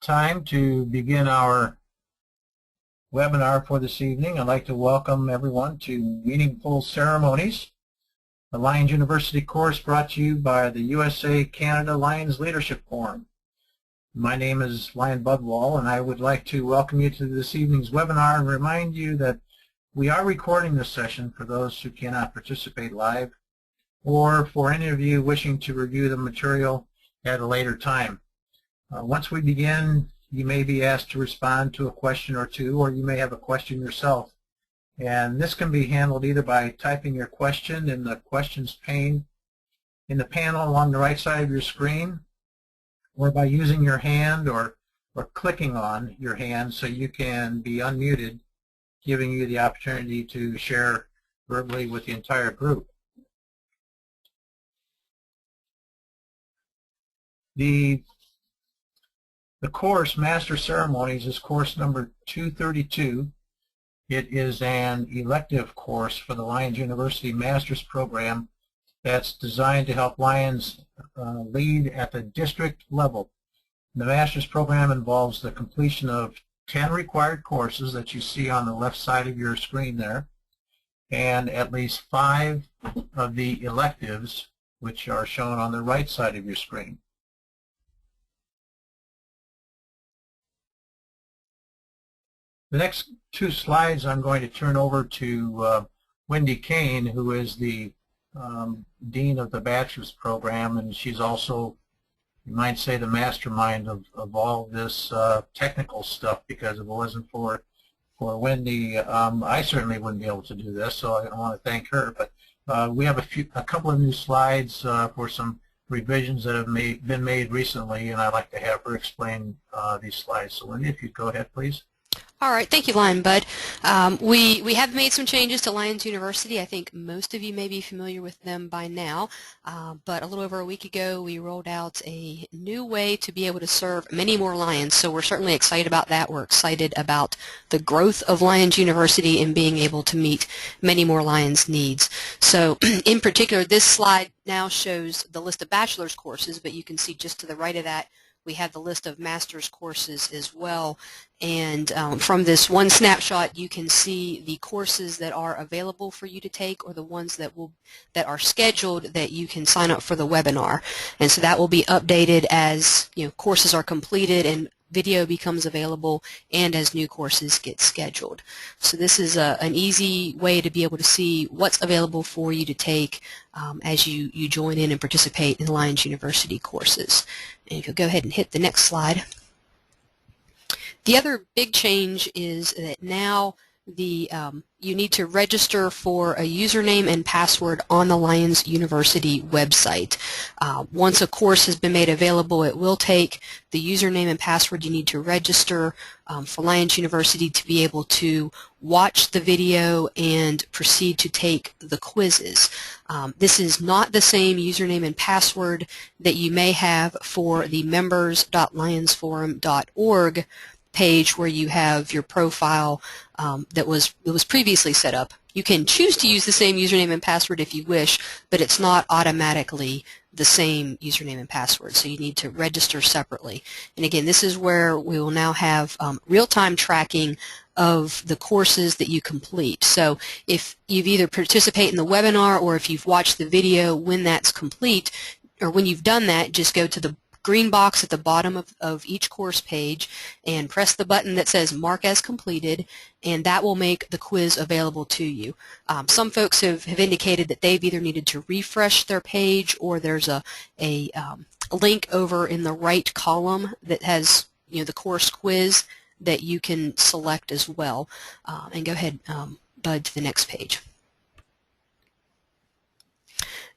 time to begin our webinar for this evening. I'd like to welcome everyone to Meaningful Ceremonies, the Lions University course brought to you by the USA-Canada Lions Leadership Forum. My name is Lion Budwall, and I would like to welcome you to this evening's webinar and remind you that we are recording this session for those who cannot participate live, or for any of you wishing to review the material at a later time. Once we begin, you may be asked to respond to a question or two, or you may have a question yourself. And this can be handled either by typing your question in the questions pane in the panel along the right side of your screen, or by using your hand or clicking on your hand so you can be unmuted, giving you the opportunity to share verbally with the entire group. The course, Master Ceremonies, is course number 232. It is an elective course for the Lions University Master's Program that's designed to help Lions lead at the district level. The Master's Program involves the completion of 10 required courses that you see on the left side of your screen there, and at least 5 of the electives, which are shown on the right side of your screen. The next 2 slides I'm going to turn over to Wendy Kane, who is the Dean of the Bachelor's Program, and she's also, you might say, the mastermind of all this technical stuff, because if it wasn't for Wendy, I certainly wouldn't be able to do this, so I want to thank her. But we have a couple of new slides for some revisions that have been made recently, and I'd like to have her explain these slides. So Wendy, if you'd go ahead, please. All right, thank you, Lion Bud. We have made some changes to Lions University. I think most of you may be familiar with them by now, but a little over a week ago we rolled out a new way to be able to serve many more Lions, so we're certainly excited about that. We're excited about the growth of Lions University and being able to meet many more Lions' needs. So in particular, this slide now shows the list of bachelor's courses, but you can see just to the right of that we have the list of master's courses as well. And from this one snapshot, you can see the courses that are available for you to take, or the ones that are scheduled that you can sign up for the webinar. And so that will be updated as courses are completed and video becomes available, and as new courses get scheduled. So this is an easy way to be able to see what's available for you to take as you join in and participate in Lions University courses. And if you'll go ahead and hit the next slide. The other big change is that now you need to register for a username and password on the Lions University website. Once a course has been made available, it will take the username and password you need to register for Lions University to be able to watch the video and proceed to take the quizzes. This is not the same username and password that you may have for the members.lionsforum.org page where you have your profile that was previously set up. You can choose to use the same username and password if you wish, but it's not automatically the same username and password, so you need to register separately. And again, this is where we will now have real-time tracking of the courses that you complete. So if you've either participated in the webinar or if you've watched the video, when that's complete, or when you've done that, just go to the green box at the bottom of each course page and press the button that says Mark as Completed, and that will make the quiz available to you. Some folks have indicated that they've either needed to refresh their page, or there's a link over in the right column that has the course quiz that you can select as well. And go ahead, Bud, to the next page.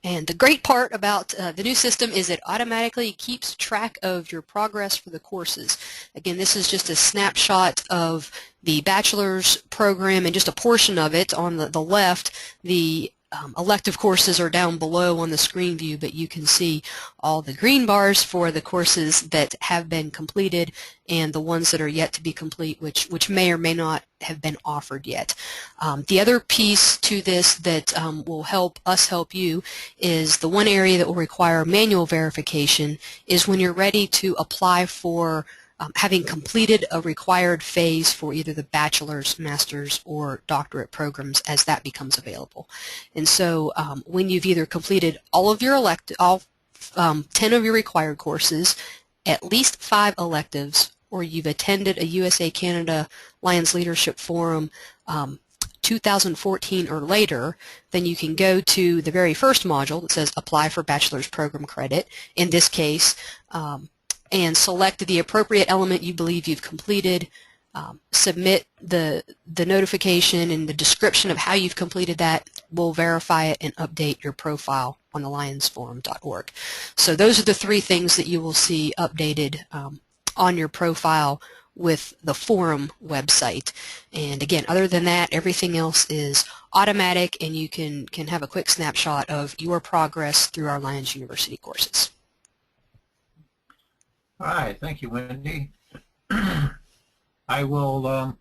And the great part about the new system is it automatically keeps track of your progress for the courses. Again, this is just a snapshot of the bachelor's program and just a portion of it. On the left, the elective courses are down below on the screen view, but you can see all the green bars for the courses that have been completed and the ones that are yet to be complete, which may or may not have been offered yet. The other piece to this that will help us help you is the one area that will require manual verification is when you're ready to apply for having completed a required phase for either the bachelor's, master's, or doctorate programs as that becomes available. And so when you've either completed all of your 10 of your required courses, at least 5 electives, or you've attended a USA-Canada Lions Leadership Forum 2014 or later, then you can go to the very first module that says Apply for Bachelor's Program Credit, in this case, and select the appropriate element you believe you've completed, submit the notification and the description of how you've completed that. We'll verify it and update your profile on the lionsforum.org. So those are the 3 things that you will see updated on your profile with the forum website. And again, other than that, everything else is automatic, and you can have a quick snapshot of your progress through our Lions University courses. All right, thank you, Wendy. I will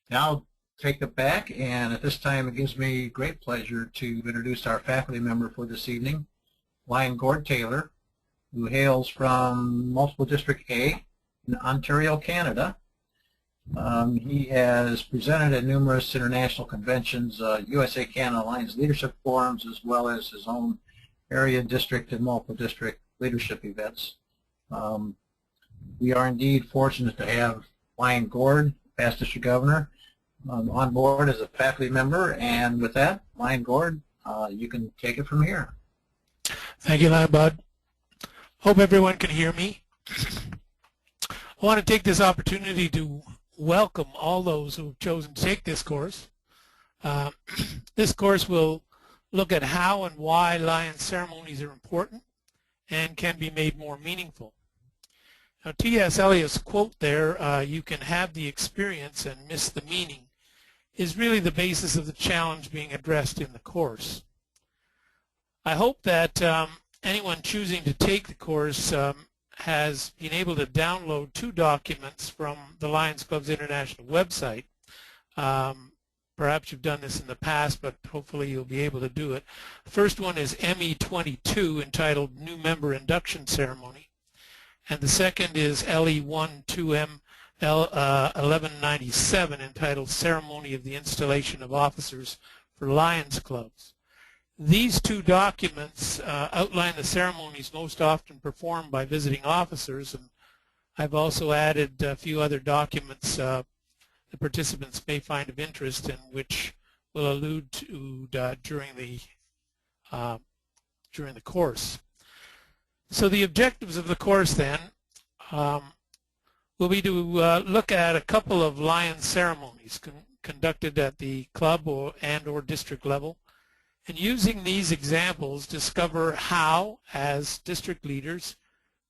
now take it back, and at this time it gives me great pleasure to introduce our faculty member for this evening, Lion Gord Taylor, who hails from Multiple District A in Ontario, Canada. He has presented at numerous international conventions, USA-Canada Lions Leadership Forums, as well as his own area, district, and multiple district leadership events. We are indeed fortunate to have Lion Gord, past district governor, on board as a faculty member. And with that, Lion Gord, you can take it from here. Thank you, Lion Bud. Hope everyone can hear me. I want to take this opportunity to welcome all those who have chosen to take this course. This course will look at how and why Lions ceremonies are important and can be made more meaningful. Now, T.S. Eliot's quote there, you can have the experience and miss the meaning, is really the basis of the challenge being addressed in the course. I hope that anyone choosing to take the course has been able to download 2 documents from the Lions Club's international website. Perhaps you've done this in the past, but hopefully you'll be able to do it. The first one is ME22, entitled New Member Induction Ceremony. And the second is LE12M 1197, entitled Ceremony of the Installation of Officers for Lions Clubs. These 2 documents outline the ceremonies most often performed by visiting officers, and I've also added a few other documents the participants may find of interest and which will allude to during the course. So the objectives of the course then will be to look at a couple of Lions ceremonies conducted at the club or district level, and using these examples discover how, as district leaders,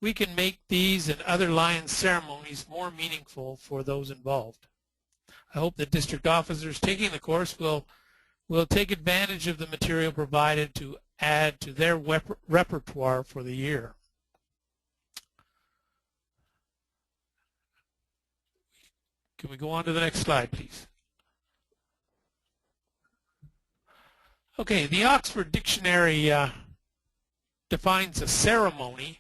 we can make these and other Lions ceremonies more meaningful for those involved. I hope that district officers taking the course will take advantage of the material provided to add to their repertoire for the year. Can we go on to the next slide, please? Okay, the Oxford Dictionary defines a ceremony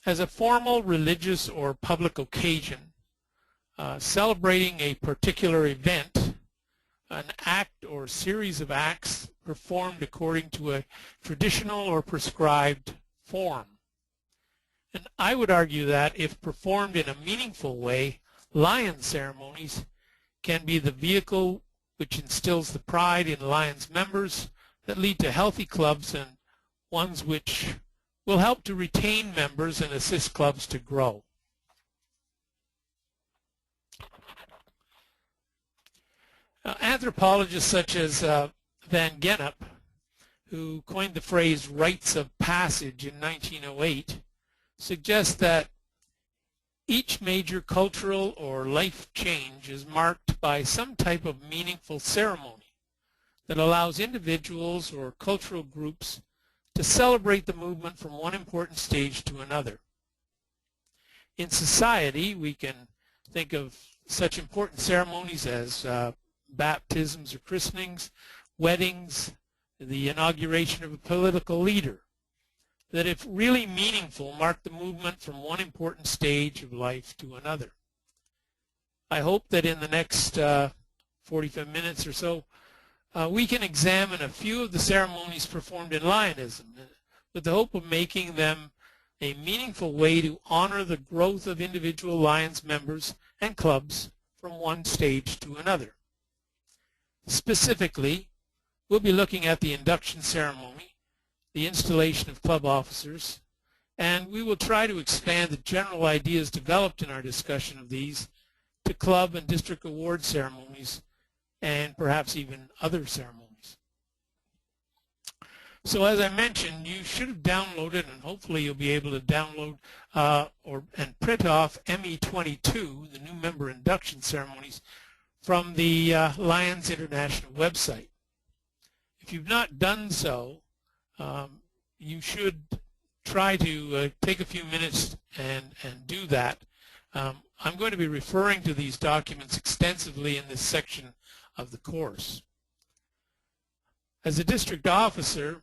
as a formal religious or public occasion celebrating a particular event, an act or series of acts performed according to a traditional or prescribed form. And I would argue that if performed in a meaningful way, Lions ceremonies can be the vehicle which instills the pride in Lions members that lead to healthy clubs and ones which will help to retain members and assist clubs to grow. Anthropologists such as Van Gennep, who coined the phrase rites of passage in 1908, suggest that each major cultural or life change is marked by some type of meaningful ceremony that allows individuals or cultural groups to celebrate the movement from one important stage to another. In society, we can think of such important ceremonies as baptisms or christenings, weddings, the inauguration of a political leader, that if really meaningful, mark the movement from one important stage of life to another. I hope that in the next 45 minutes or so, we can examine a few of the ceremonies performed in Lionism with the hope of making them a meaningful way to honor the growth of individual Lions members and clubs from one stage to another. Specifically, we'll be looking at the induction ceremony, the installation of club officers, and we will try to expand the general ideas developed in our discussion of these to club and district award ceremonies and perhaps even other ceremonies. So as I mentioned, you should have downloaded, and hopefully you'll be able to download and print off ME22, the new member induction ceremonies, from the Lions International website. If you've not done so, you should try to take a few minutes and do that. I'm going to be referring to these documents extensively in this section of the course. As a district officer,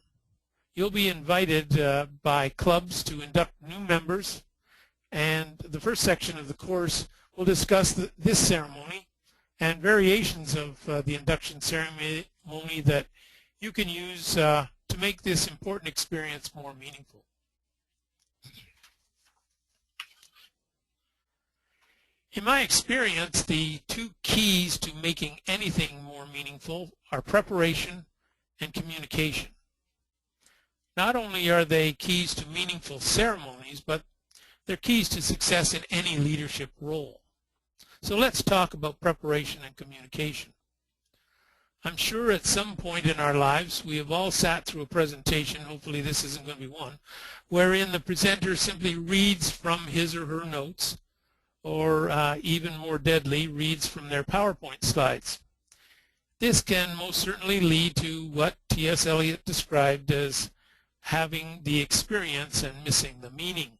you'll be invited by clubs to induct new members, and the first section of the course will discuss this ceremony and variations of the induction ceremony that you can use to make this important experience more meaningful. In my experience, the two keys to making anything more meaningful are preparation and communication. Not only are they keys to meaningful ceremonies, but they're keys to success in any leadership role. So let's talk about preparation and communication. I'm sure at some point in our lives we have all sat through a presentation, hopefully this isn't going to be one, wherein the presenter simply reads from his or her notes, or even more deadly, reads from their PowerPoint slides. This can most certainly lead to what T.S. Eliot described as having the experience and missing the meaning.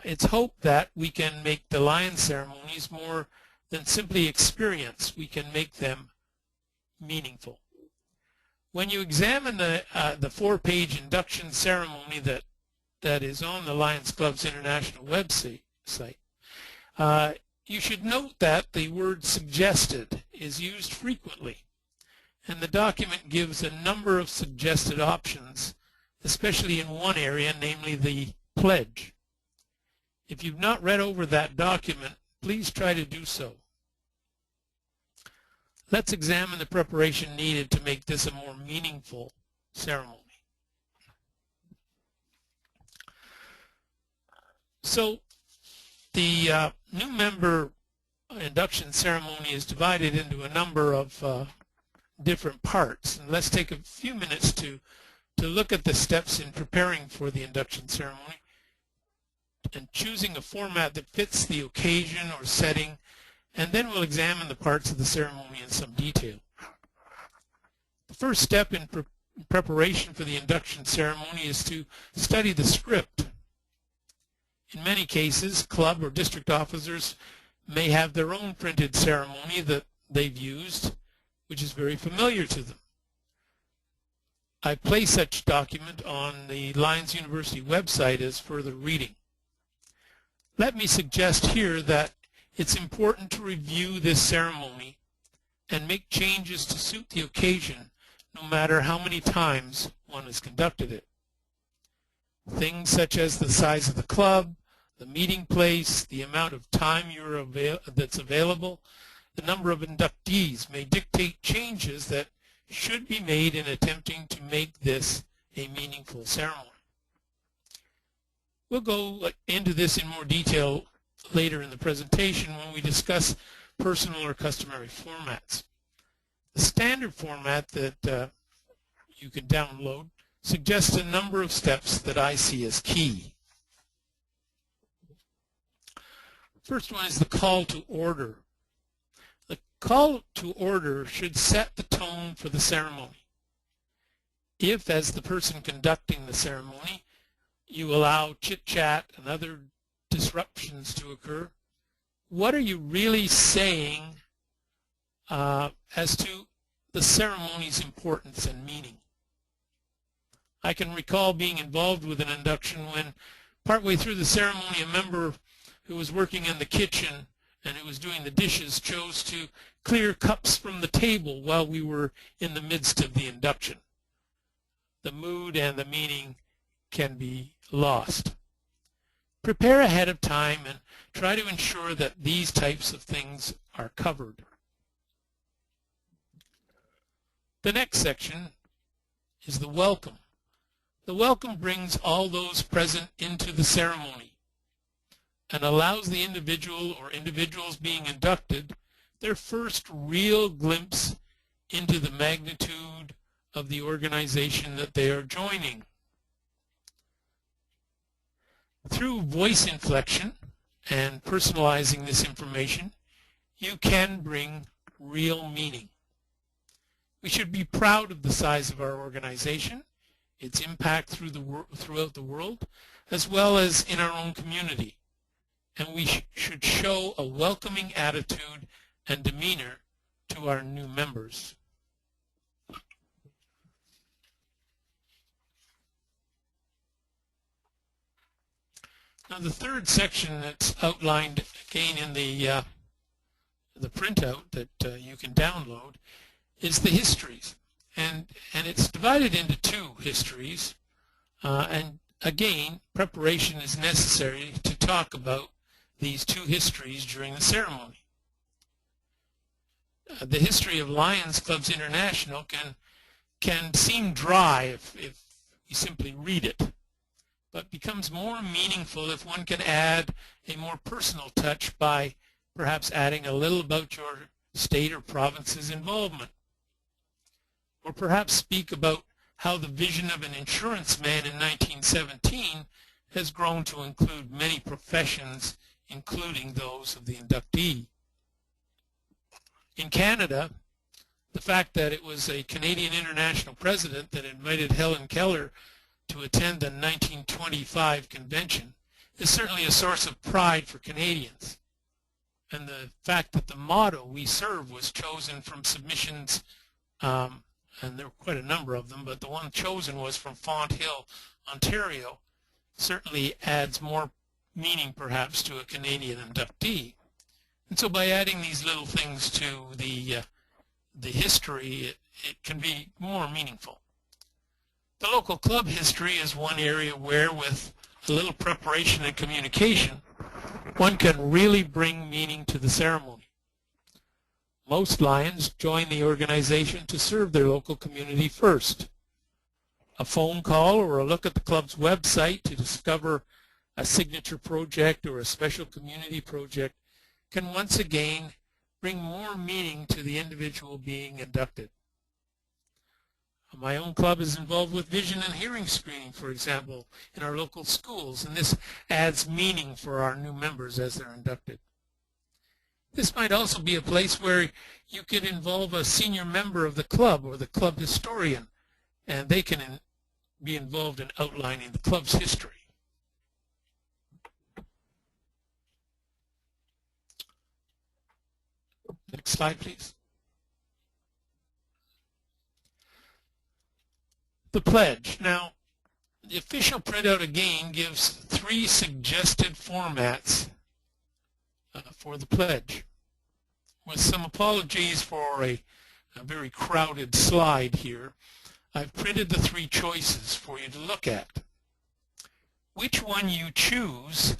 It's hoped that we can make the Lion ceremonies more than simply experience. We can make them meaningful. When you examine the 4-page induction ceremony that is on the Lions Club's International website, you should note that the word suggested is used frequently, and the document gives a number of suggested options, especially in one area, namely the pledge. If you've not read over that document, please try to do so. Let's examine the preparation needed to make this a more meaningful ceremony. So the new member induction ceremony is divided into a number of different parts. And let's take a few minutes to look at the steps in preparing for the induction ceremony and choosing a format that fits the occasion or setting, and then we'll examine the parts of the ceremony in some detail. The first step in preparation for the induction ceremony is to study the script. In many cases, club or district officers may have their own printed ceremony that they've used, which is very familiar to them. I place such document on the Lions University website as further reading. Let me suggest here that it's important to review this ceremony and make changes to suit the occasion, no matter how many times one has conducted it. Things such as the size of the club, the meeting place, the amount of time that's available, the number of inductees may dictate changes that should be made in attempting to make this a meaningful ceremony. We'll go into this in more detail later in the presentation when we discuss personal or customary formats. The standard format that you can download suggests a number of steps that I see as key. First one is the call to order. The call to order should set the tone for the ceremony. If, as the person conducting the ceremony, you allow chit-chat and other disruptions to occur, what are you really saying as to the ceremony's importance and meaning? I can recall being involved with an induction when partway through the ceremony a member who was working in the kitchen and who was doing the dishes chose to clear cups from the table while we were in the midst of the induction. The mood and the meaning can be lost. Prepare ahead of time and try to ensure that these types of things are covered. The next section is the welcome. The welcome brings all those present into the ceremony and allows the individual or individuals being inducted their first real glimpse into the magnitude of the organization that they are joining. Through voice inflection and personalizing this information, you can bring real meaning. We should be proud of the size of our organization, its impact throughout the world, as well as in our own community. And we should show a welcoming attitude and demeanor to our new members. Now the third section that's outlined again in the printout that you can download is the histories. And it's divided into two histories. And again, preparation is necessary to talk about these two histories during the ceremony. The history of Lions Clubs International can seem dry if you simply read it, but becomes more meaningful if one can add a more personal touch by perhaps adding a little about your state or province's involvement. Or perhaps speak about how the vision of an insurance man in 1917 has grown to include many professions, including those of the inductee. In Canada, the fact that it was a Canadian International President that invited Helen Keller to attend the 1925 convention is certainly a source of pride for Canadians. And the fact that the motto, "We Serve," was chosen from submissions, and there were quite a number of them, but the one chosen was from Fonthill, Ontario, certainly adds more meaning perhaps to a Canadian inductee. And so by adding these little things to the history, it can be more meaningful. The local club history is one area where, with a little preparation and communication, one can really bring meaning to the ceremony. Most Lions join the organization to serve their local community first. A phone call or a look at the club's website to discover a signature project or a special community project can once again bring more meaning to the individual being inducted. My own club is involved with vision and hearing screening, for example, in our local schools, and this adds meaning for our new members as they're inducted. This might also be a place where you could involve a senior member of the club or the club historian, and they can be involved in outlining the club's history. Next slide, please. The pledge. Now, the official printout again gives 3 suggested formats for the pledge. With some apologies for a very crowded slide here, I've printed the 3 choices for you to look at. Which one you choose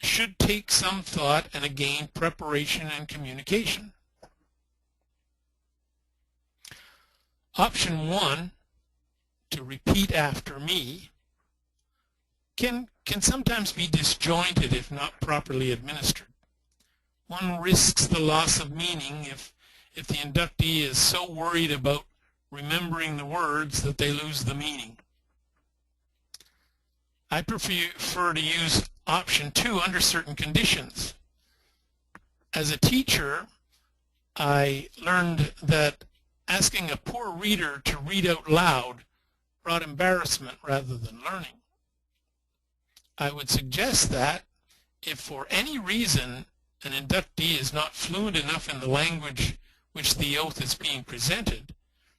should take some thought and again preparation and communication. Option 1, to repeat after me, can sometimes be disjointed if not properly administered. One risks the loss of meaning if the inductee is so worried about remembering the words that they lose the meaning. I prefer to use option 2 under certain conditions. As a teacher, I learned that asking a poor reader to read out loud brought embarrassment rather than learning. I would suggest that if for any reason an inductee is not fluent enough in the language which the oath is being presented,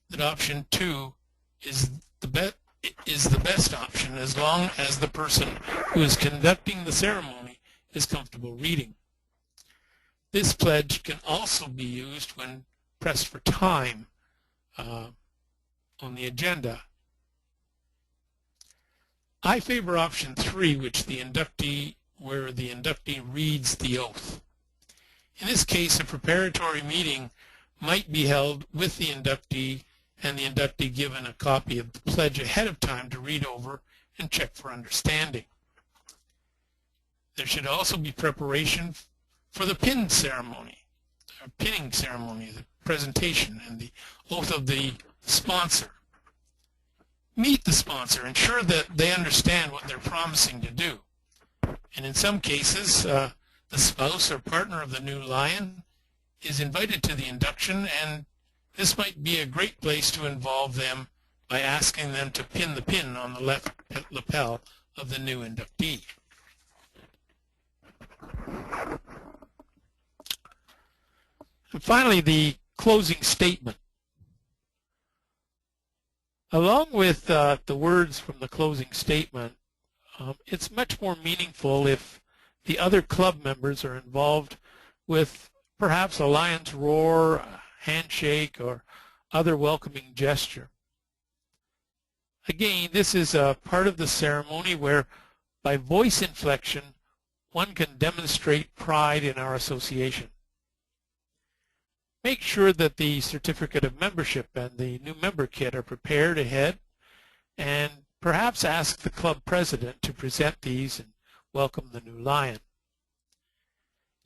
that option 2 is the best option as long as the person who is conducting the ceremony is comfortable reading. This pledge can also be used when pressed for time on the agenda. I favor option 3, where the inductee reads the oath. In this case, a preparatory meeting might be held with the inductee and the inductee given a copy of the pledge ahead of time to read over and check for understanding. There should also be preparation for the pinning ceremony, the presentation, and the oath of the sponsor. Meet the sponsor, ensure that they understand what they're promising to do. And in some cases, the spouse or partner of the new lion is invited to the induction, and this might be a great place to involve them by asking them to pin the pin on the left lapel of the new inductee. And finally, the closing statement. Along with the words from the closing statement, it's much more meaningful if the other club members are involved with perhaps a lion's roar, a handshake, or other welcoming gesture. Again, this is a part of the ceremony where, by voice inflection, one can demonstrate pride in our association. Make sure that the certificate of membership and the new member kit are prepared ahead, and perhaps ask the club president to present these and welcome the new lion.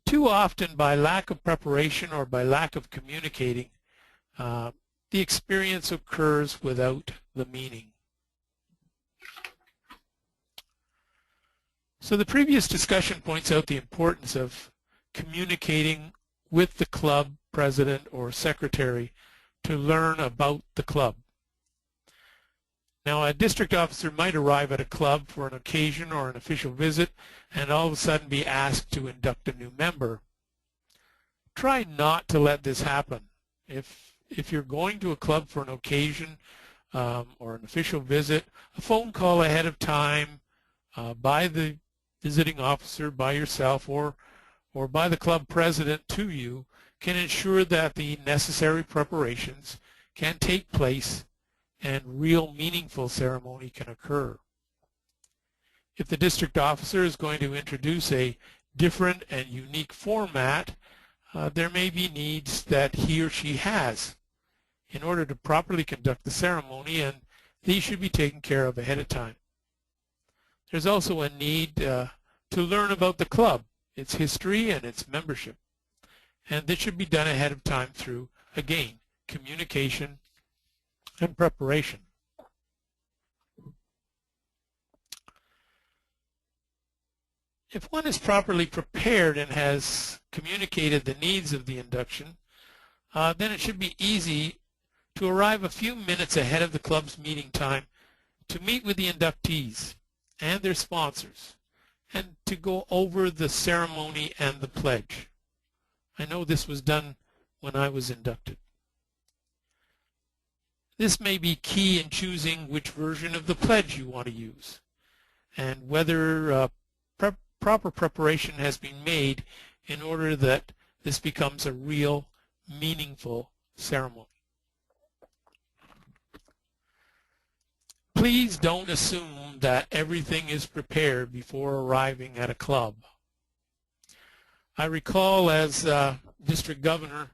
Too often, by lack of preparation or by lack of communicating, the experience occurs without the meaning. So the previous discussion points out the importance of communicating with the club president or secretary to learn about the club. Now, a district officer might arrive at a club for an occasion or an official visit and all of a sudden be asked to induct a new member. Try not to let this happen. If you're going to a club for an occasion or an official visit, a phone call ahead of time by the visiting officer, by yourself, or by the club president to you can ensure that the necessary preparations can take place and real meaningful ceremony can occur. If the district officer is going to introduce a different and unique format, there may be needs that he or she has in order to properly conduct the ceremony, and these should be taken care of ahead of time. There's also a need to learn about the club, its history, and its membership. And this should be done ahead of time through, again, communication and preparation. If one is properly prepared and has communicated the needs of the induction, then it should be easy to arrive a few minutes ahead of the club's meeting time to meet with the inductees and their sponsors and to go over the ceremony and the pledge. I know this was done when I was inducted. This may be key in choosing which version of the pledge you want to use and whether proper preparation has been made in order that this becomes a real, meaningful ceremony. Please don't assume that everything is prepared before arriving at a club. I recall as district governor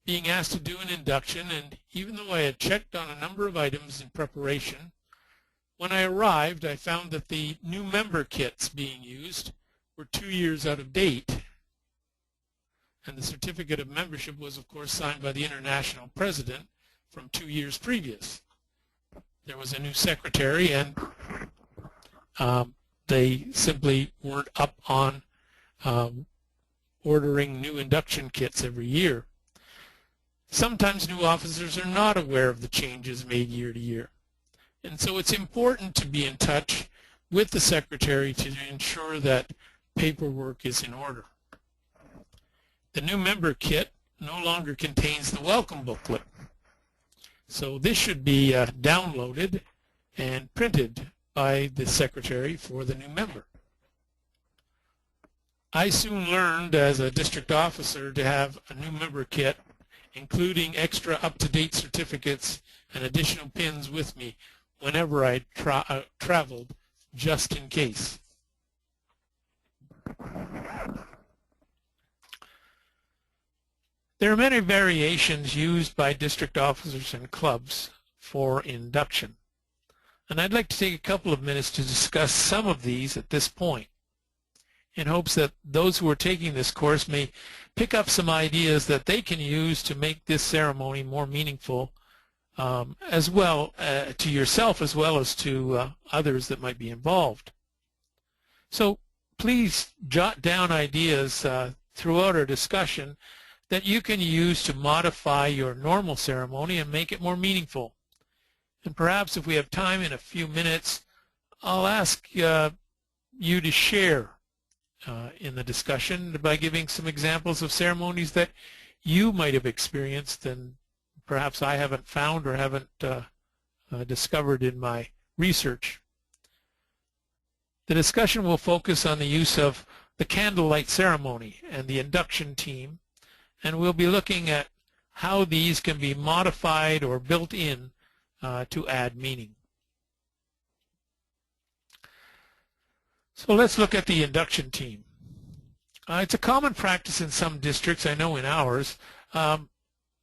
being asked to do an induction, and even though I had checked on a number of items in preparation, when I arrived I found that the new member kits being used were 2 years out of date. And the certificate of membership was, of course, signed by the international president from 2 years previous. There was a new secretary, and they simply weren't up on ordering new induction kits every year. Sometimes new officers are not aware of the changes made year to year. And so it's important to be in touch with the secretary to ensure that paperwork is in order. The new member kit no longer contains the welcome booklet. So this should be downloaded and printed by the secretary for the new member. I soon learned as a district officer to have a new member kit, including extra up-to-date certificates and additional pins with me whenever I traveled, just in case. There are many variations used by district officers and clubs for induction, and I'd like to take a couple of minutes to discuss some of these at this point, in hopes that those who are taking this course may pick up some ideas that they can use to make this ceremony more meaningful, as well to yourself as well as to others that might be involved. So please jot down ideas throughout our discussion that you can use to modify your normal ceremony and make it more meaningful. And perhaps if we have time in a few minutes, I'll ask you to share in the discussion by giving some examples of ceremonies that you might have experienced and perhaps I haven't found or haven't discovered in my research. The discussion will focus on the use of the candlelight ceremony and the induction team, and we'll be looking at how these can be modified or built in to add meaning. So let's look at the induction team. It's a common practice in some districts, I know in ours, that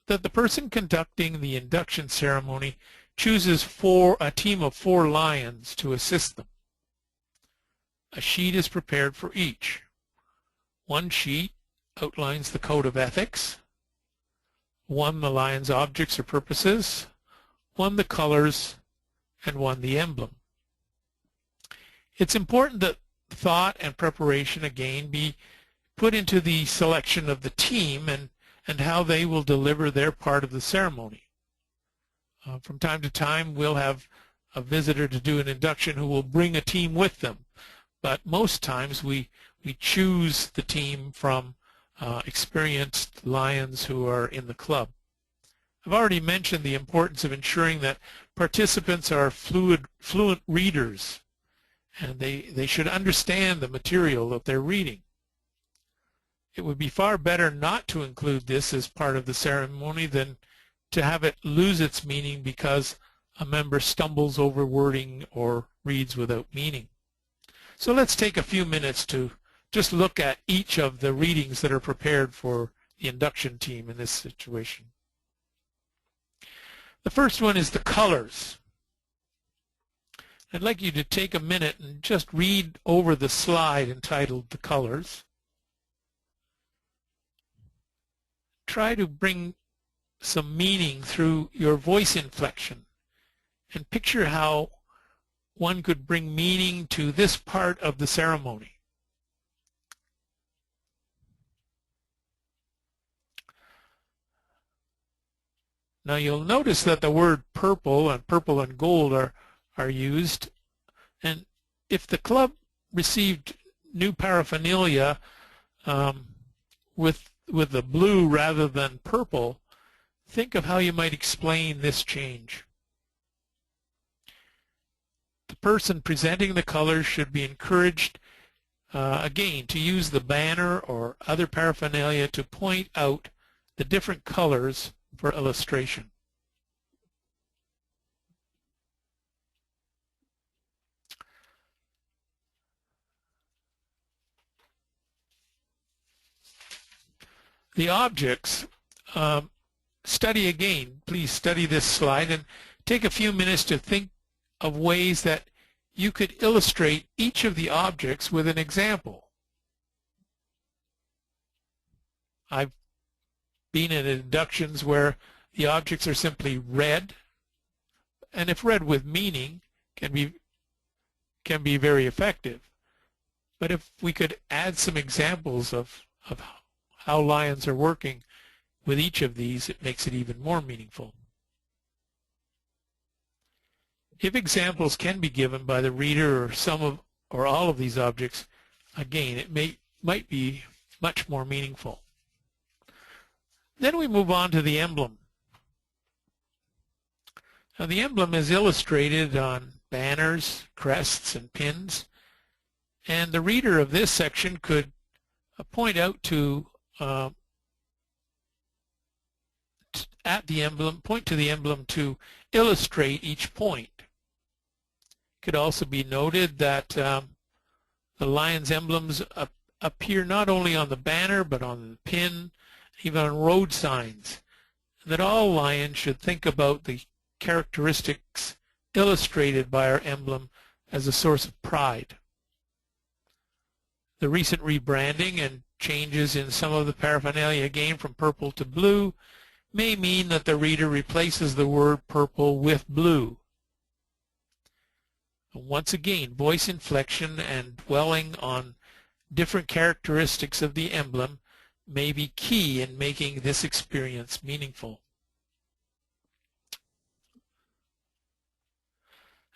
the person conducting the induction ceremony chooses a team of 4 lions to assist them. A sheet is prepared for each. One sheet outlines the code of ethics, one the lion's objects or purposes, one the colors, and one the emblem. It's important that thought and preparation again be put into the selection of the team and how they will deliver their part of the ceremony. From time to time we'll have a visitor to do an induction who will bring a team with them, but most times we choose the team from experienced lions who are in the club. I've already mentioned the importance of ensuring that participants are fluent readers, and they should understand the material that they're reading. It would be far better not to include this as part of the ceremony than to have it lose its meaning because a member stumbles over wording or reads without meaning. So let's take a few minutes to just look at each of the readings that are prepared for the induction team in this situation. The first one is the colors. I'd like you to take a minute and just read over the slide entitled The Colors. Try to bring some meaning through your voice inflection and picture how one could bring meaning to this part of the ceremony. Now you'll notice that the word purple and gold are used, and if the club received new paraphernalia with the blue rather than purple, think of how you might explain this change. The person presenting the colors should be encouraged again to use the banner or other paraphernalia to point out the different colors for illustration. The objects, study again. Please study this slide and take a few minutes to think of ways that you could illustrate each of the objects with an example. I've been in inductions where the objects are simply read, and if read with meaning can be very effective. But if we could add some examples of how lions are working with each of these, it makes it even more meaningful. If examples can be given by the reader or some of or all of these objects, again, it might be much more meaningful. Then we move on to the emblem. Now the emblem is illustrated on banners, crests, and pins, and the reader of this section could point out to at the emblem, point to the emblem to illustrate each point. It could also be noted that the lion's emblems appear not only on the banner but on the pin, even on road signs, and that all lions should think about the characteristics illustrated by our emblem as a source of pride. The recent rebranding and changes in some of the paraphernalia again from purple to blue may mean that the reader replaces the word purple with blue. Once again, voice inflection and dwelling on different characteristics of the emblem may be key in making this experience meaningful.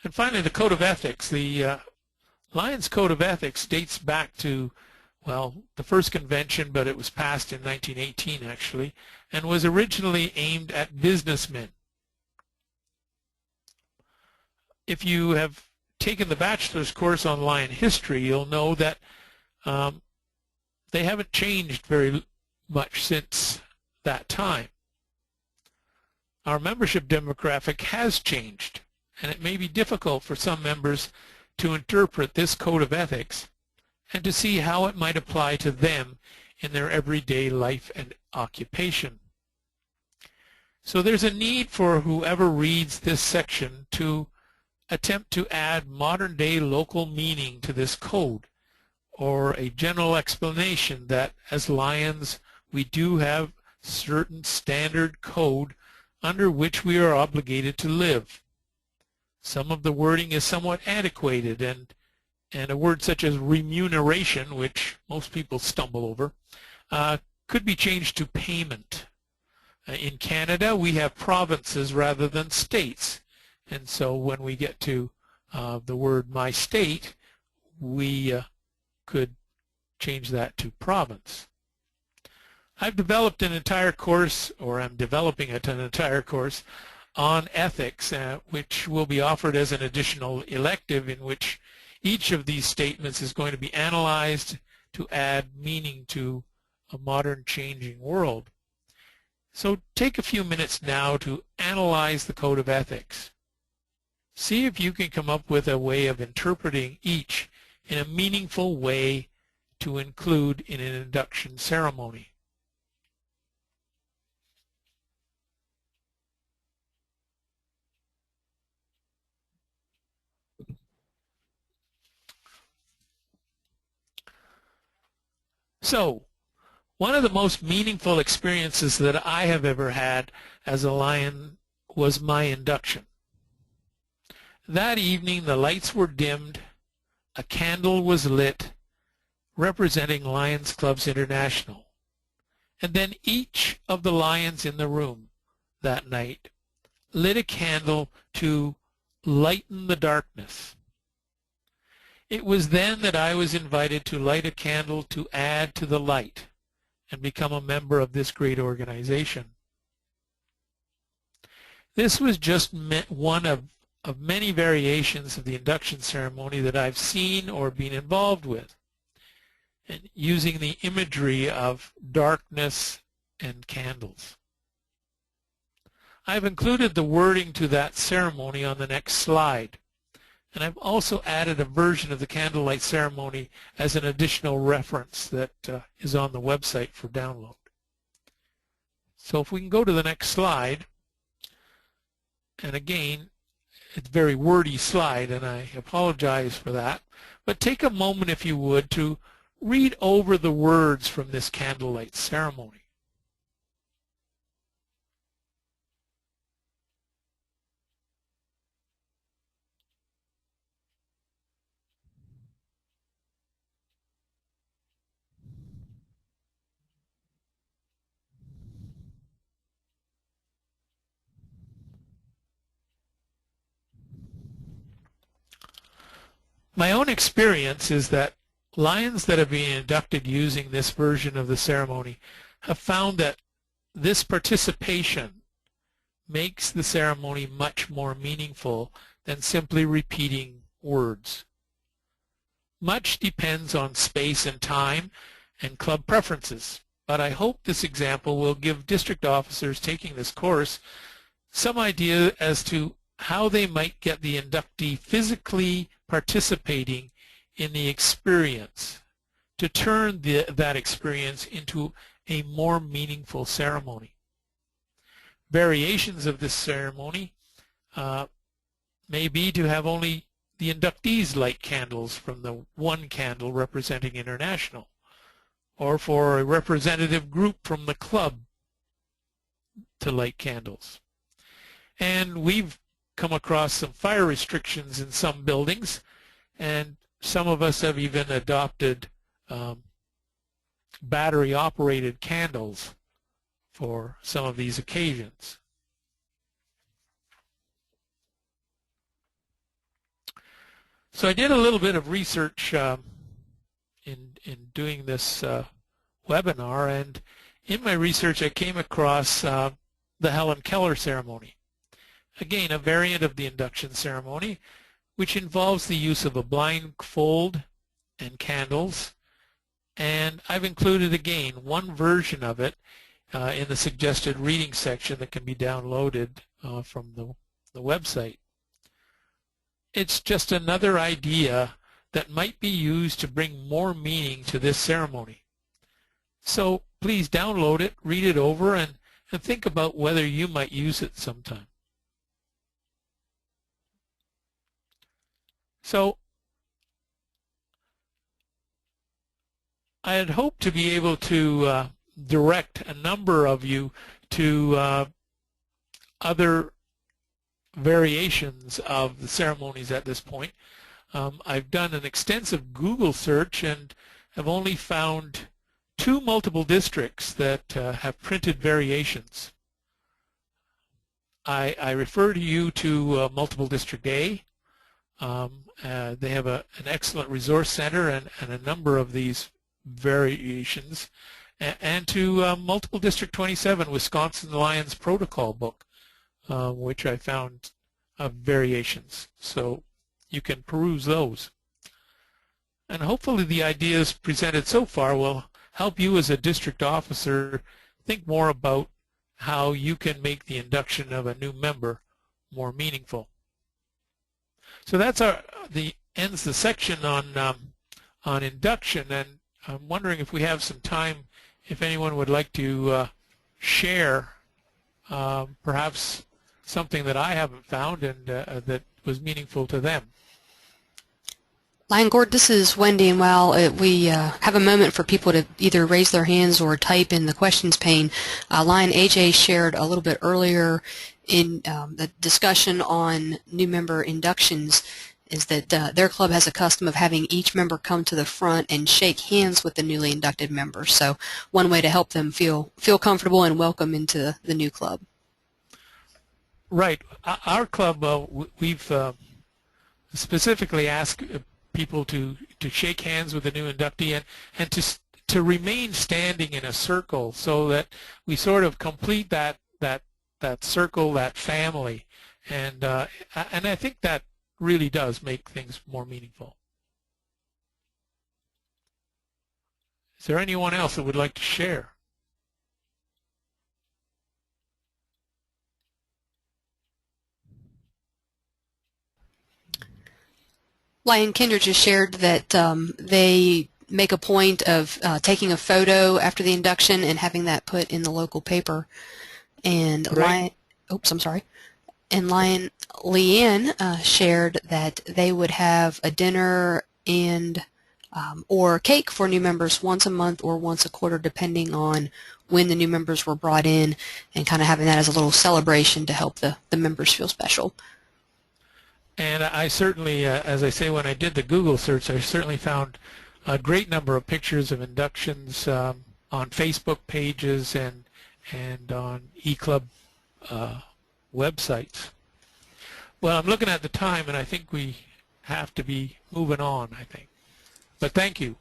And finally, the Code of Ethics. The Lions Code of Ethics dates back to, well, the first convention, but it was passed in 1918 actually, and was originally aimed at businessmen. If you have taken the bachelor's course on lion history, you'll know that they haven't changed very much since that time. Our membership demographic has changed, and it may be difficult for some members to interpret this code of ethics and to see how it might apply to them in their everyday life and occupation. So there's a need for whoever reads this section to attempt to add modern-day local meaning to this code, or a general explanation that as lions we do have certain standard code under which we are obligated to live. Some of the wording is somewhat antiquated, and a word such as remuneration, which most people stumble over, could be changed to payment. In Canada, we have provinces rather than states, and so when we get to the word my state, we could change that to province. I've developed an entire course, or I'm developing an entire course, on ethics, which will be offered as an additional elective, in which each of these statements is going to be analyzed to add meaning to a modern changing world. So take a few minutes now to analyze the Code of Ethics. See if you can come up with a way of interpreting each in a meaningful way to include in an induction ceremony. So, one of the most meaningful experiences that I have ever had as a lion was my induction. That evening the lights were dimmed, a candle was lit representing Lions Clubs International, and then each of the lions in the room that night lit a candle to lighten the darkness. It was then that I was invited to light a candle to add to the light and become a member of this great organization. This was just one of many variations of the induction ceremony that I've seen or been involved with, and using the imagery of darkness and candles. I've included the wording to that ceremony on the next slide, and I've also added a version of the candlelight ceremony as an additional reference that is on the website for download. So if we can go to the next slide, and again, it's a very wordy slide, and I apologize for that, but take a moment, if you would, to read over the words from this candlelight ceremony. My own experience is that lions that have been inducted using this version of the ceremony have found that this participation makes the ceremony much more meaningful than simply repeating words. Much depends on space and time, and club preferences. But I hope this example will give district officers taking this course some idea as to how they might get the inductee physically participating in the experience to turn that experience into a more meaningful ceremony. Variations of this ceremony may be to have only the inductees light candles from the one candle representing international, or for a representative group from the club to light candles. And we've come across some fire restrictions in some buildings, and some of us have even adopted battery-operated candles for some of these occasions. So I did a little bit of research in doing this webinar, and in my research I came across the Helen Keller ceremony. Again, a variant of the induction ceremony, which involves the use of a blindfold and candles. And I've included, again, one version of it in the suggested reading section that can be downloaded from the website. It's just another idea that might be used to bring more meaning to this ceremony. So please download it, read it over, and think about whether you might use it sometime. So I had hoped to be able to direct a number of you to other variations of the ceremonies at this point. I've done an extensive Google search and have only found 2 multiple districts that have printed variations. I refer to you to Multiple District A. They have an excellent resource center and a number of these variations, and to Multiple District 27, Wisconsin Lions Protocol book, which I found variations. So you can peruse those. And hopefully the ideas presented so far will help you as a district officer think more about how you can make the induction of a new member more meaningful. So that's ends the section on induction, and I'm wondering if we have some time, if anyone would like to share perhaps something that I haven't found and that was meaningful to them. Lion Gord, this is Wendy, and while we have a moment for people to either raise their hands or type in the questions pane, Lion AJ shared a little bit earlier in the discussion on new member inductions is that their club has a custom of having each member come to the front and shake hands with the newly inducted member. So one way to help them feel comfortable and welcome into the new club. Right. Our club, we've specifically asked people to shake hands with the new inductee and to remain standing in a circle so that we sort of complete that circle, that family, and I think that really does make things more meaningful. Is there anyone else that would like to share? Lion Kindred just shared that they make a point of taking a photo after the induction and having that put in the local paper. And Lion, oops, I'm sorry. And Lion Leanne shared that they would have a dinner and or cake for new members once a month or once a quarter, depending on when the new members were brought in, and kind of having that as a little celebration to help the members feel special. And I certainly, as I say, when I did the Google search, I certainly found a great number of pictures of inductions on Facebook pages and on eClub websites. Well, I'm looking at the time, and I think we have to be moving on, I think. But thank you.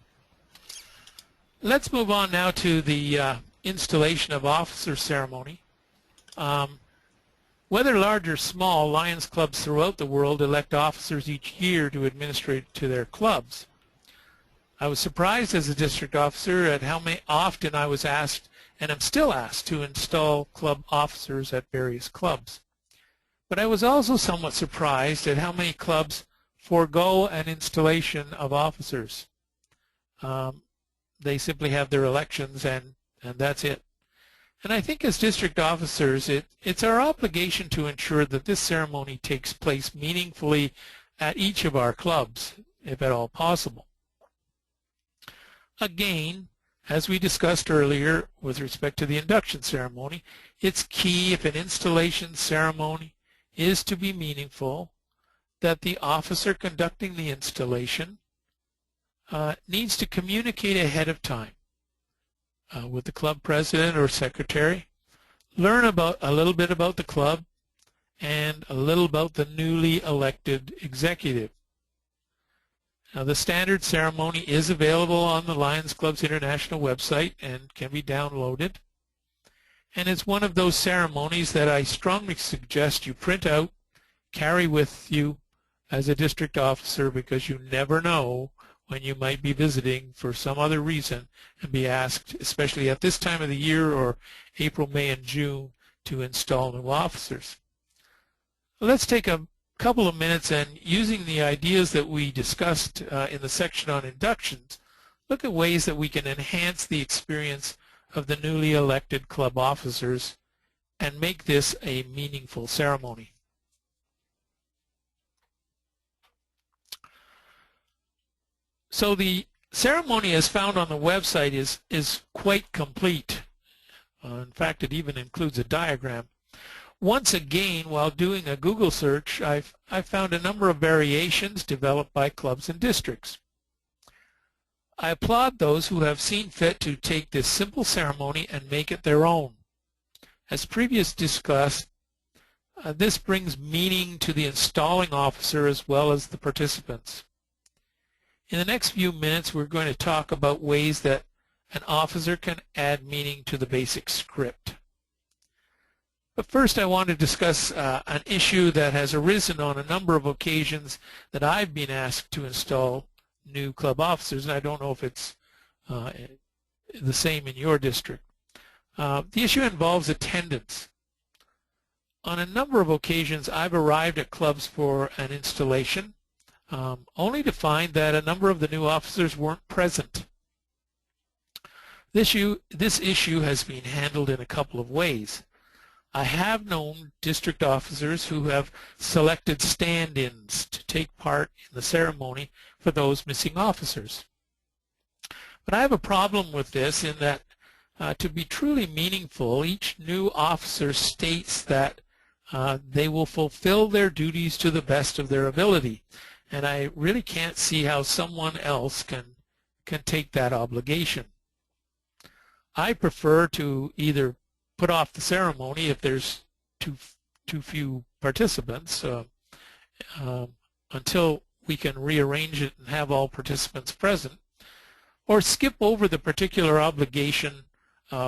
Let's move on now to the installation of officer ceremony. Whether large or small, Lions clubs throughout the world elect officers each year to administer to their clubs. I was surprised as a district officer at how often I was asked, and am still asked, to install club officers at various clubs. But I was also somewhat surprised at how many clubs forego an installation of officers. They simply have their elections and that's it. And I think as district officers, it's our obligation to ensure that this ceremony takes place meaningfully at each of our clubs, if at all possible. Again, as we discussed earlier with respect to the induction ceremony, it's key if an installation ceremony is to be meaningful that the officer conducting the installation needs to communicate ahead of time with the club president or secretary, learn a little bit about the club and a little about the newly elected executive. Now, the standard ceremony is available on the Lions Clubs International website and can be downloaded. And it's one of those ceremonies that I strongly suggest you print out, carry with you as a district officer, because you never know when you might be visiting for some other reason and be asked, especially at this time of the year or April, May, and June, to install new officers. Let's take a couple of minutes and, using the ideas that we discussed in the section on inductions, look at ways that we can enhance the experience of the newly elected club officers and make this a meaningful ceremony. So the ceremony as found on the website is quite complete. In fact, it even includes a diagram. Once again, while doing a Google search, I've found a number of variations developed by clubs and districts. I applaud those who have seen fit to take this simple ceremony and make it their own. As previously discussed, this brings meaning to the installing officer as well as the participants. In the next few minutes, we're going to talk about ways that an officer can add meaning to the basic script. But first, I want to discuss an issue that has arisen on a number of occasions that I've been asked to install new club officers, and I don't know if it's the same in your district. The issue involves attendance. On a number of occasions, I've arrived at clubs for an installation, only to find that a number of the new officers weren't present. This issue has been handled in a couple of ways. I have known district officers who have selected stand-ins to take part in the ceremony for those missing officers. But I have a problem with this in that to be truly meaningful, each new officer states that they will fulfill their duties to the best of their ability. And I really can't see how someone else can take that obligation. I prefer to either put off the ceremony if there's too few participants until we can rearrange it and have all participants present, or skip over the particular obligation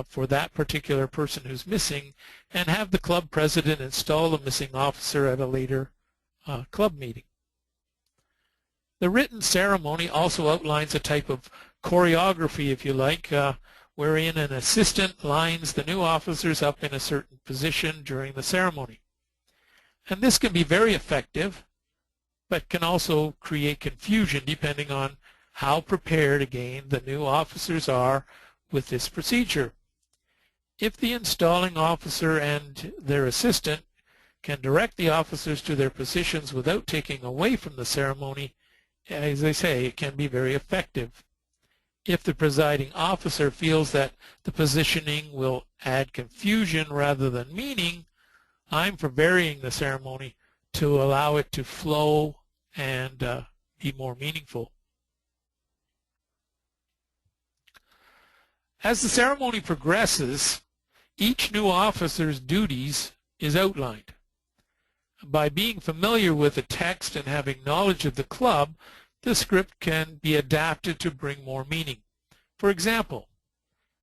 for that particular person who's missing and have the club president install the missing officer at a later club meeting. The written ceremony also outlines a type of choreography, if you like, wherein an assistant lines the new officers up in a certain position during the ceremony. And this can be very effective, but can also create confusion depending on how prepared, again, the new officers are with this procedure. If the installing officer and their assistant can direct the officers to their positions without taking away from the ceremony, as I say, it can be very effective. If the presiding officer feels that the positioning will add confusion rather than meaning, I'm for varying the ceremony to allow it to flow and be more meaningful. As the ceremony progresses, each new officer's duties is outlined. By being familiar with the text and having knowledge of the club, the script can be adapted to bring more meaning. For example,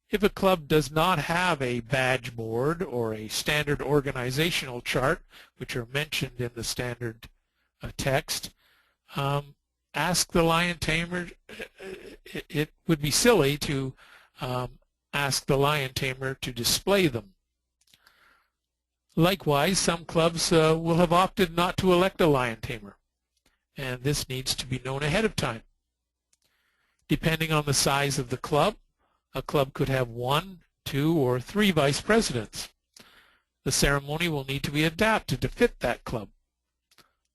if a club does not have a badge board or a standard organizational chart, which are mentioned in the standard text, ask the lion tamer, it would be silly to ask the lion tamer to display them. Likewise, some clubs will have opted not to elect a lion tamer, and this needs to be known ahead of time. Depending on the size of the club, a club could have 1, 2, or 3 vice presidents. The ceremony will need to be adapted to fit that club.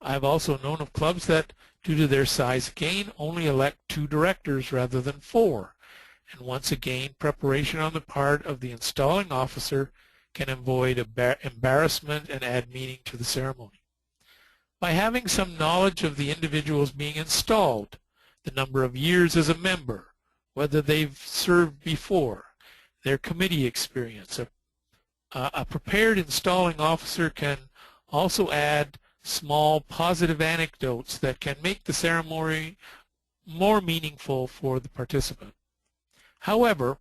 I've also known of clubs that, due to their size again, only elect 2 directors rather than 4. And once again, preparation on the part of the installing officer can avoid embarrassment and add meaning to the ceremony. By having some knowledge of the individuals being installed, the number of years as a member, whether they've served before, their committee experience, a prepared installing officer can also add small positive anecdotes that can make the ceremony more meaningful for the participant. However,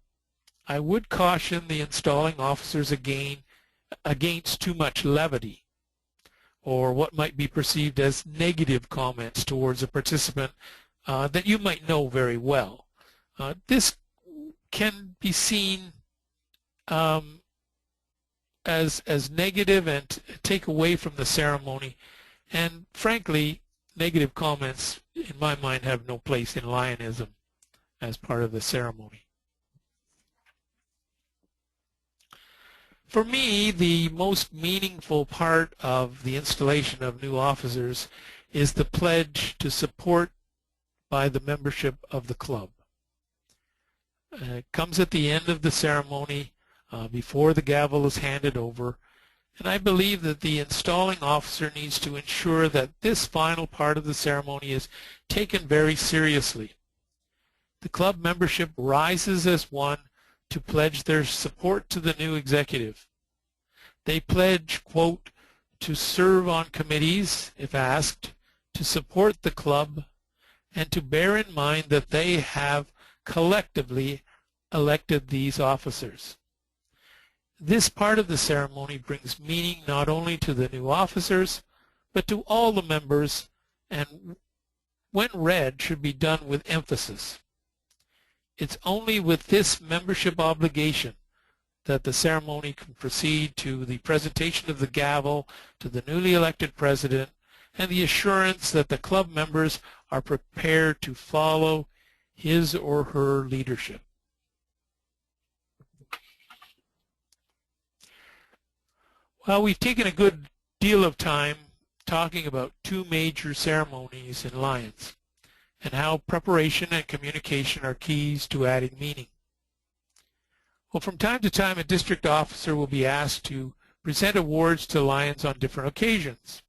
I would caution the installing officers against too much levity or what might be perceived as negative comments towards a participant that you might know very well. This can be seen as negative and take away from the ceremony, and frankly, negative comments in my mind have no place in Lionism as part of the ceremony. For me, the most meaningful part of the installation of new officers is the pledge to support by the membership of the club. It comes at the end of the ceremony before the gavel is handed over, and I believe that the installing officer needs to ensure that this final part of the ceremony is taken very seriously. The club membership rises as one to pledge their support to the new executive. They pledge, quote, to serve on committees, if asked, to support the club, and to bear in mind that they have collectively elected these officers. This part of the ceremony brings meaning not only to the new officers, but to all the members, and when read, should be done with emphasis. It's only with this membership obligation that the ceremony can proceed to the presentation of the gavel to the newly elected president and the assurance that the club members are prepared to follow his or her leadership. Well, we've taken a good deal of time talking about 2 major ceremonies in Lions and how preparation and communication are keys to adding meaning. Well, from time to time, a district officer will be asked to present awards to Lions on different occasions.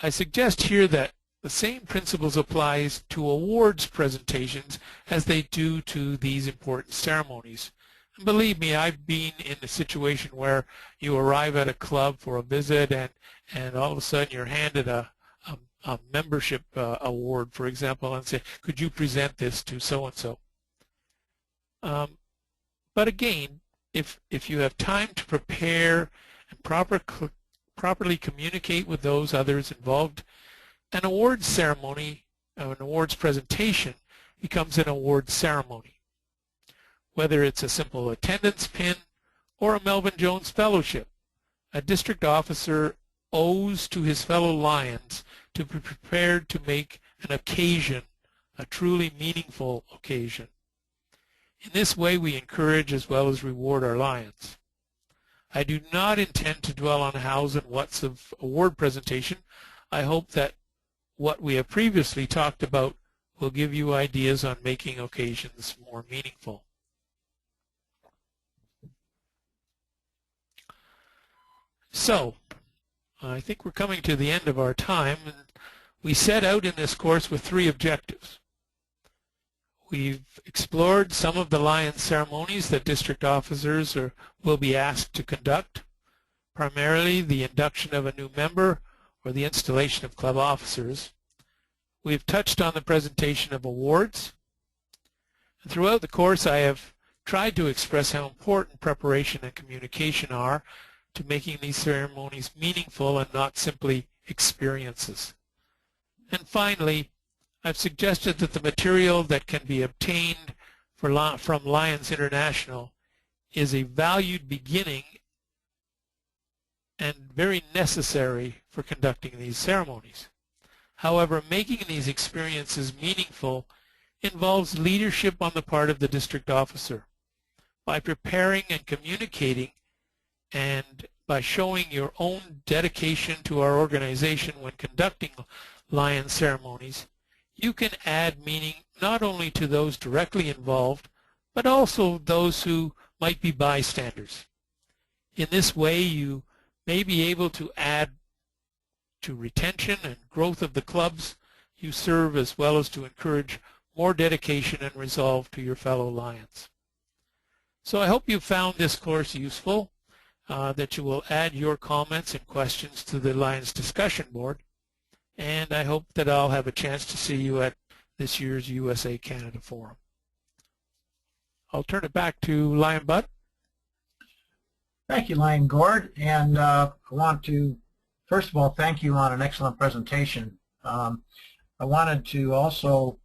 I suggest here that the same principles applies to awards presentations as they do to these important ceremonies. And believe me, I've been in a situation where you arrive at a club for a visit and all of a sudden you're handed a membership award, for example, and say, could you present this to so-and-so? But again, if you have time to prepare and properly communicate with those others involved, an awards ceremony, an awards presentation becomes an awards ceremony. Whether it's a simple attendance pin or a Melvin Jones Fellowship, a district officer owes to his fellow Lions to be prepared to make an occasion a truly meaningful occasion. In this way, we encourage as well as reward our Lions. I do not intend to dwell on hows and whats of award presentation. I hope that what we have previously talked about will give you ideas on making occasions more meaningful. So, I think we're coming to the end of our time, and we set out in this course with 3 objectives. We've explored some of the Lions ceremonies that district officers will be asked to conduct, primarily the induction of a new member or the installation of club officers. We've touched on the presentation of awards. And throughout the course, I have tried to express how important preparation and communication are to making these ceremonies meaningful and not simply experiences. And finally, I've suggested that the material that can be obtained from Lions International is a valued beginning and very necessary for conducting these ceremonies. However, making these experiences meaningful involves leadership on the part of the district officer. By preparing and communicating and by showing your own dedication to our organization when conducting Lion ceremonies, you can add meaning not only to those directly involved, but also those who might be bystanders. In this way, you may be able to add to retention and growth of the clubs you serve, as well as to encourage more dedication and resolve to your fellow Lions. So I hope you found this course useful, that you will add your comments and questions to the Lions discussion board, and I hope that I'll have a chance to see you at this year's USA-Canada Forum. I'll turn it back to Lion Bud. Thank you, Lion Gord, and I want to first of all thank you on an excellent presentation. I wanted to also,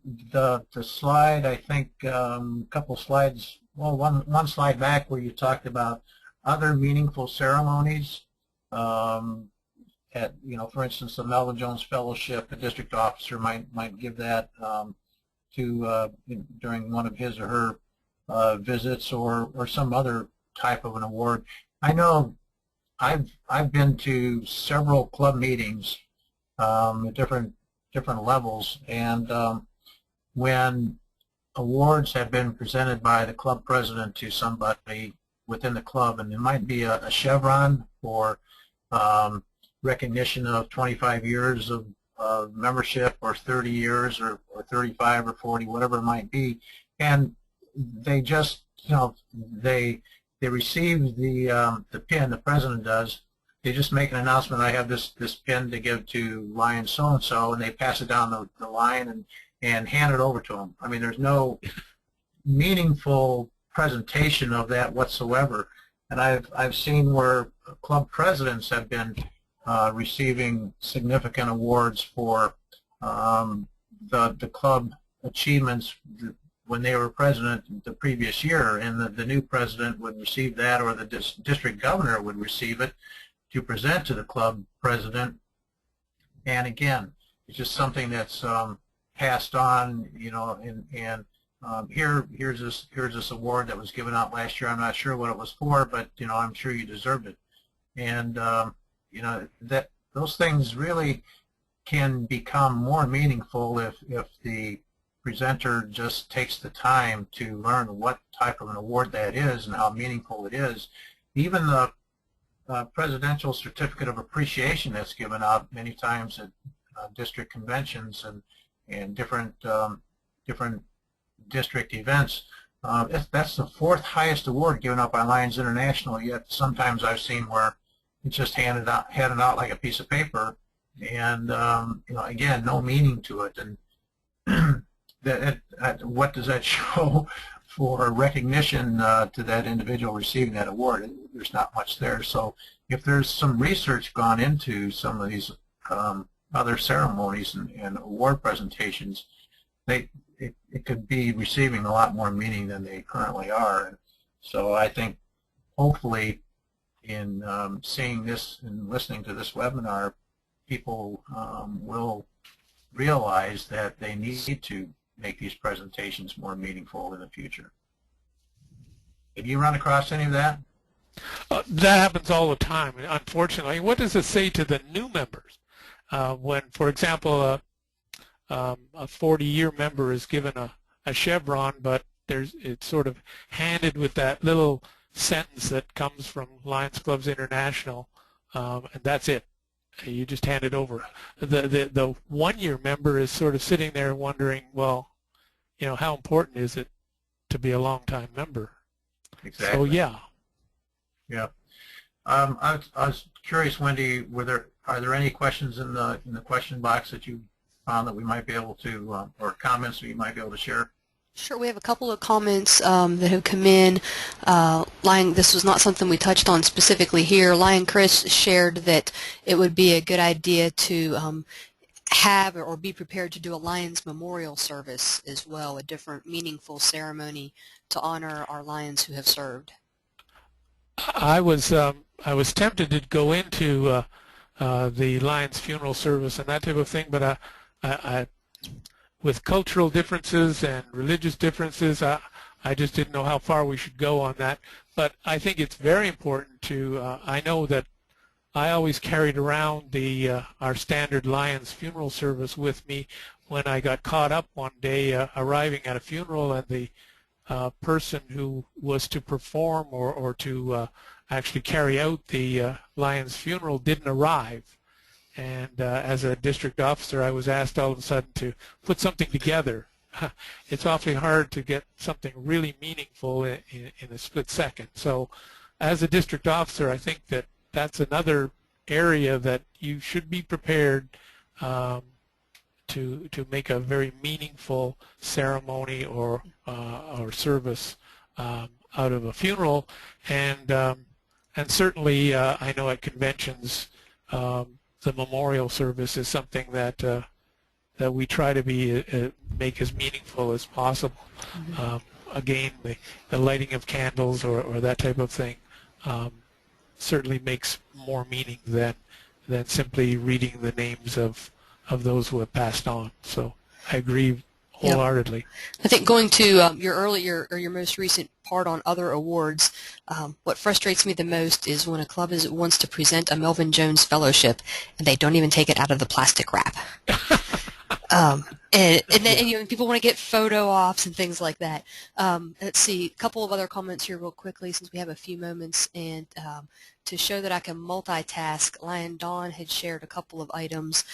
the slide, I think a couple slides, well, one slide back where you talked about other meaningful ceremonies. At, for instance, the Melvin Jones Fellowship, a district officer might give that during one of his or her visits, or some other type of an award. I know I've been to several club meetings at different levels, and when awards have been presented by the club president to somebody within the club, and it might be a chevron for recognition of 25 years of membership, or 30 years, or 35 or 40, whatever it might be, and they just, they receive the pin, the president does. They just make an announcement, I have this pin to give to Lion so-and-so, and they pass it down the line and hand it over to them. I mean, there's no meaningful presentation of that whatsoever. And I've seen where club presidents have been receiving significant awards for the club achievements when they were president the previous year, and the new president would receive that, or the district governor would receive it to present to the club president. And again, it's just something that's passed on, here's this award that was given out last year. I'm not sure what it was for, but I'm sure you deserved it. And that those things really can become more meaningful if the presenter just takes the time to learn what type of an award that is and how meaningful it is. Even the Presidential Certificate of Appreciation that's given out many times at district conventions and different district events, that's the fourth highest award given out by Lions International, yet sometimes I've seen where it's just handed out like a piece of paper, and again, no meaning to it. And what does that show for recognition to that individual receiving that award? There's not much there. So if there's some research gone into some of these other ceremonies and award presentations, it could be receiving a lot more meaning than they currently are. And so I think hopefully in seeing this and listening to this webinar, people will realize that they need to make these presentations more meaningful in the future. Have you run across any of that? That happens all the time, unfortunately. What does it say to the new members when, for example, a 40-year member is given a chevron, but it's sort of handed with that little sentence that comes from Lions Clubs International, and that's it. You just hand it over. The one-year member is sort of sitting there wondering, well, how important is it to be a long-time member? Exactly. So yeah. Yeah. I was curious, Wendy, are there any questions in the question box that you found that we might be able to, or comments that you might be able to share? Sure, we have a couple of comments that have come in. This was not something we touched on specifically here. Lion Chris shared that it would be a good idea to have or be prepared to do a Lions Memorial service as well, a different meaningful ceremony to honor our Lions who have served. I was tempted to go into the Lions funeral service and that type of thing, but I with cultural differences and religious differences, I just didn't know how far we should go on that. But I think it's very important to, I know that I always carried around our standard Lions funeral service with me when I got caught up one day arriving at a funeral, and the person who was to perform or to actually carry out the Lions funeral didn't arrive. And as a district officer, I was asked all of a sudden to put something together. It's awfully hard to get something really meaningful in a split second. So as a district officer, I think that that's another area that you should be prepared to make a very meaningful ceremony or service out of a funeral. And certainly I know at conventions the memorial service is something that that we try to make as meaningful as possible. Again, the lighting of candles or that type of thing certainly makes more meaning than simply reading the names of those who have passed on. So I agree wholeheartedly. Yep. I think going to your earlier or your most recent part on other awards, what frustrates me the most is when a club wants to present a Melvin Jones Fellowship and they don't even take it out of the plastic wrap. And then people want to get photo ops and things like that. Let's see, a couple of other comments here real quickly since we have a few moments. And to show that I can multitask, Lion Dawn had shared a couple of items.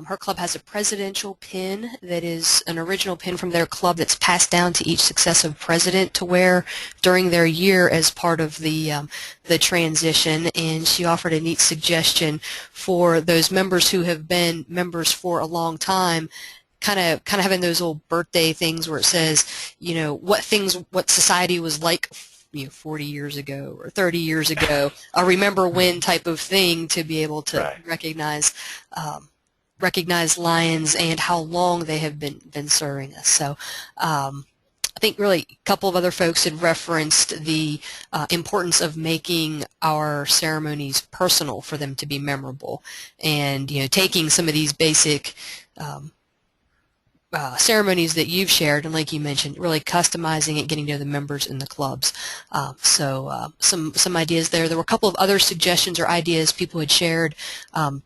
Her club has a presidential pin that is an original pin from their club that's passed down to each successive president to wear during their year as part of the transition. And she offered a neat suggestion for those members who have been members for a long time, kind of having those old birthday things where it says, what society was like 40 years ago or 30 years ago, a remember when type of thing to be able to recognize Lions and how long they have been serving us. So I think really a couple of other folks had referenced the importance of making our ceremonies personal for them to be memorable, and taking some of these basic ceremonies that you've shared, and like you mentioned, really customizing it, getting to know the members in the clubs. So some ideas there. There were a couple of other suggestions or ideas people had shared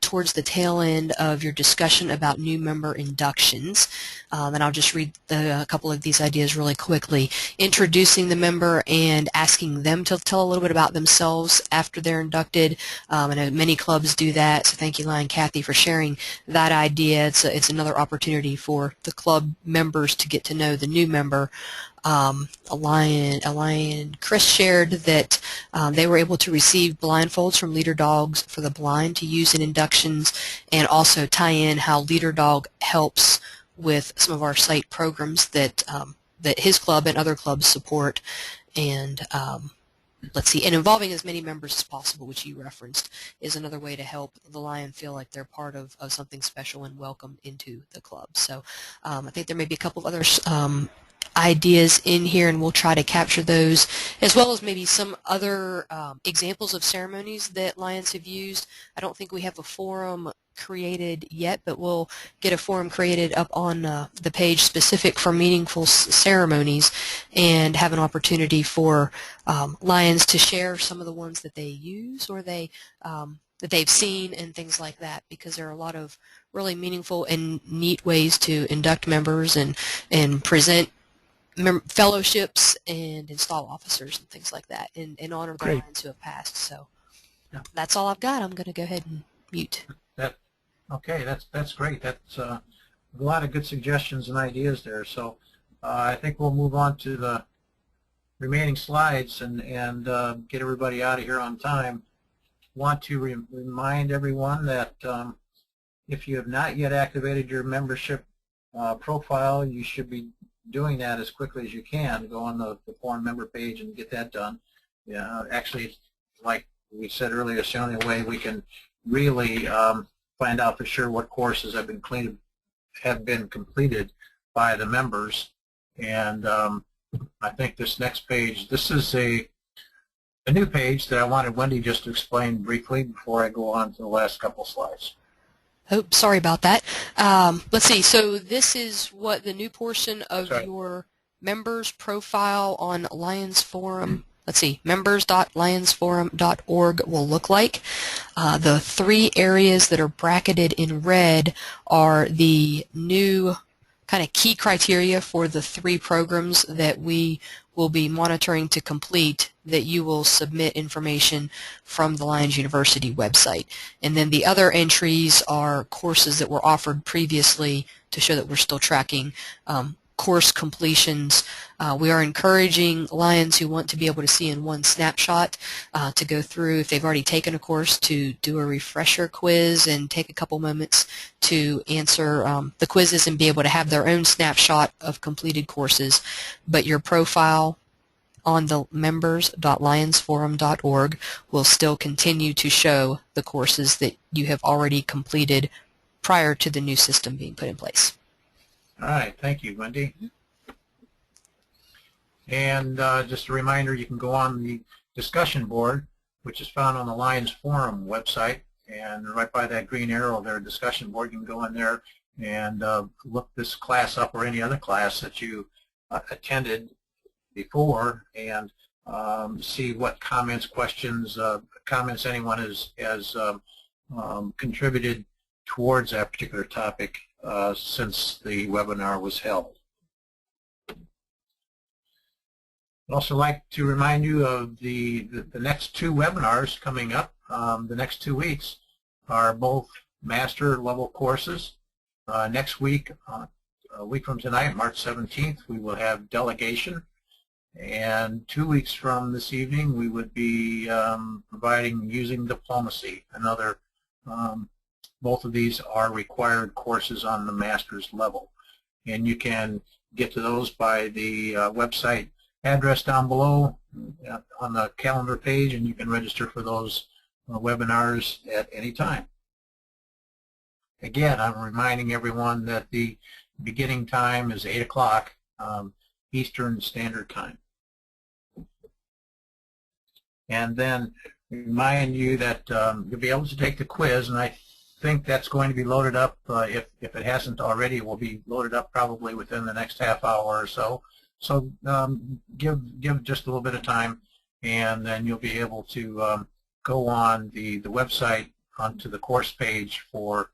towards the tail end of your discussion about new member inductions. And I'll just read a couple of these ideas really quickly. Introducing the member and asking them to tell a little bit about themselves after they're inducted. I know many clubs do that, so thank you, Lion Kathy, for sharing that idea. It's another opportunity for the club members to get to know the new member. Lion Chris shared that they were able to receive blindfolds from Leader Dogs for the blind to use in inductions, and also tie in how Leader Dog helps with some of our site programs that that his club and other clubs support, and let's see, and involving as many members as possible, which you referenced, is another way to help the Lion feel like they're part of something special and welcome into the club. So I think there may be a couple of other ideas in here, and we'll try to capture those, as well as maybe some other examples of ceremonies that Lions have used. I don't think we have a forum created yet, but we'll get a forum created up on the page specific for meaningful ceremonies, and have an opportunity for Lions to share some of the ones that they use or that they've seen and things like that, because there are a lot of really meaningful and neat ways to induct members and present fellowships and install officers and things like that in honor of the Lions who have passed. So that's all I've got. I'm going to go ahead and mute. Okay, that's great. That's a lot of good suggestions and ideas there. So I think we'll move on to the remaining slides and get everybody out of here on time. Want to remind everyone that if you have not yet activated your membership profile, you should be doing that as quickly as you can. Go on the forum member page and get that done. Actually, like we said earlier, it's the only way we can really find out for sure what courses have been completed by the members. And I think this next page, this is a new page that I wanted Wendy just to explain briefly before I go on to the last couple slides. Oh, sorry about that. Let's see. So this is what the new portion of your members profile on Lions Forum. Let's see, members.lionsforum.org will look like. The 3 areas that are bracketed in red are the new kind of key criteria for the 3 programs that we will be monitoring to complete, that you will submit information from the Lions University website. And then the other entries are courses that were offered previously to show that we're still tracking course completions. We are encouraging Lions who want to be able to see in one snapshot to go through, if they've already taken a course, to do a refresher quiz and take a couple moments to answer the quizzes and be able to have their own snapshot of completed courses. But your profile on the members.lionsforum.org will still continue to show the courses that you have already completed prior to the new system being put in place. All right, thank you, Wendy. And just a reminder, you can go on the discussion board, which is found on the Lions Forum website, and right by that green arrow there, discussion board, you can go in there and look this class up or any other class that you attended before, and see what comments, questions, comments anyone has contributed towards that particular topic since the webinar was held. I'd also like to remind you of the next 2 webinars coming up. The next 2 weeks are both master level courses. Next week, a week from tonight, March 17th, we will have delegation. And 2 weeks from this evening, we would be providing using diplomacy. Another, both of these are required courses on the master's level. And you can get to those by the website address down below on the calendar page, and you can register for those webinars at any time. Again, I'm reminding everyone that the beginning time is 8 o'clock Eastern Standard Time. And then remind you that you'll be able to take the quiz, and I think that's going to be loaded up. If it hasn't already, it will be loaded up probably within the next half hour or so. So give just a little bit of time, and then you'll be able to go on the website onto the course page for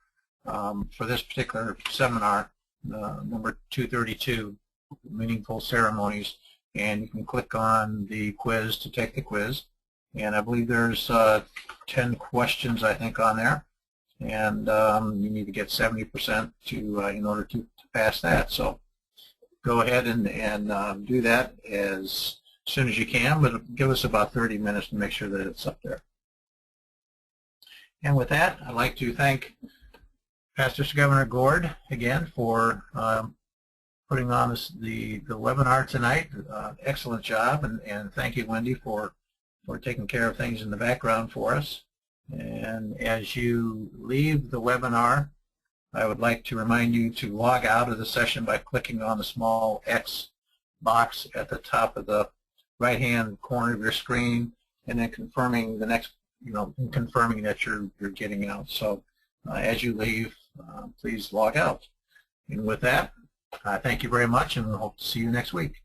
this particular seminar, number 232, Meaningful Ceremonies, and you can click on the quiz to take the quiz. And I believe there's 10 questions, I think, on there, and you need to get 70% in order to pass that. So go ahead and do that as soon as you can, but give us about 30 minutes to make sure that it's up there. And with that, I'd like to thank Pastor Governor Gord again for putting on the webinar tonight. Excellent job, and thank you, Wendy, for taking care of things in the background for us. And as you leave the webinar, I would like to remind you to log out of the session by clicking on the small X box at the top of the right-hand corner of your screen, and then confirming the next, confirming that you're getting out. So as you leave, please log out. And with that, thank you very much, and we hope to see you next week.